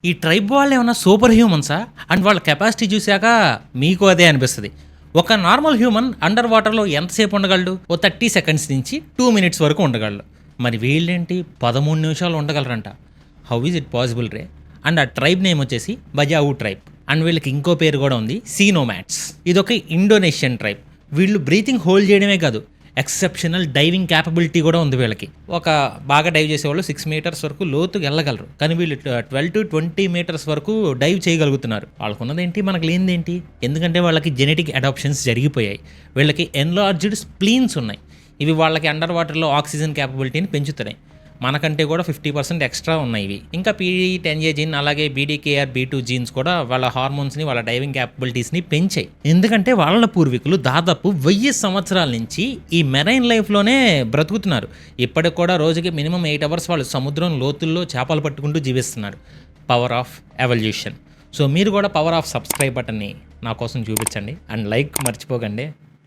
ఈ ట్రైబ్ వాళ్ళేమన్నా super హ్యూమన్సా? And వాళ్ళ కెపాసిటీ చూసాక మీకు అదే అనిపిస్తది. ఒక నార్మల్ హ్యూమన్ అండర్ వాటర్‌లో ఎంతసేపు ఉండగలడు? ఓ 30 సెకండ్స్ నుంచి 2 మినిట్స్ వరకు ఉండగలడు. మరి వీళ్ళేంటి 13 నిమిషాలు ఉండగలరంట. హౌ ఈజ్ ఇట్ పాసిబుల్ రే? అండ్ ఆ ట్రైబ్ నేమ్ వచ్చేసి బజావు ట్రైబ్. అండ్ వీళ్ళకి ఇంకో పేరు కూడా ఉంది, సీనోమాట్స్. ఇదొక ఇండోనేషియన్ ట్రైబ్. వీళ్ళు బ్రీతింగ్ హోల్డ్ చేయడమే కాదు, ఎక్సెప్షనల్ డైవింగ్ క్యాపబిలిటీ కూడా ఉంది వీళ్ళకి. ఒక బాగా డైవ్ చేసేవాళ్ళు 6 మీటర్స్ వరకు లోతుకి వెళ్ళగలరు, కానీ వీళ్ళు 12 to 20 మీటర్స్ వరకు డైవ్ చేయగలుగుతున్నారు. వాళ్ళకున్నదేంటి, మనకు లేనిదేంటి? ఎందుకంటే వాళ్ళకి జెనెటిక్ అడాప్షన్స్ జరిగిపోయాయి. వీళ్ళకి ఎన్లార్జ్డ్ స్ప్లీన్స్ ఉన్నాయి. ఇవి వాళ్ళకి అండర్ వాటర్లో ఆక్సిజన్ క్యాపబిలిటీని పెంచుతున్నాయి. మనకంటే కూడా 50% ఎక్స్ట్రా ఉన్నాయి ఇవి. ఇంకా PD10A జీన్, అలాగే BDKR-B2 జీన్స్ కూడా వాళ్ళ హార్మోన్స్ని, వాళ్ళ డైవింగ్ క్యాపబిలిటీస్ని పెంచాయి. ఎందుకంటే వాళ్ళ పూర్వీకులు దాదాపు 1000 సంవత్సరాల నుంచి ఈ మెరైన్ లైఫ్లోనే బ్రతుకుతున్నారు. ఇప్పటికి కూడా రోజుకి మినిమం 8 అవర్స్ వాళ్ళు సముద్రం లోతుల్లో చేపలు పట్టుకుంటూ జీవిస్తున్నారు. Power of evolution. సో మీరు కూడా పవర్ ఆఫ్ సబ్స్క్రైబ్ బటన్ని నా కోసం చూపించండి. అండ్ లైక్ మర్చిపోకండి.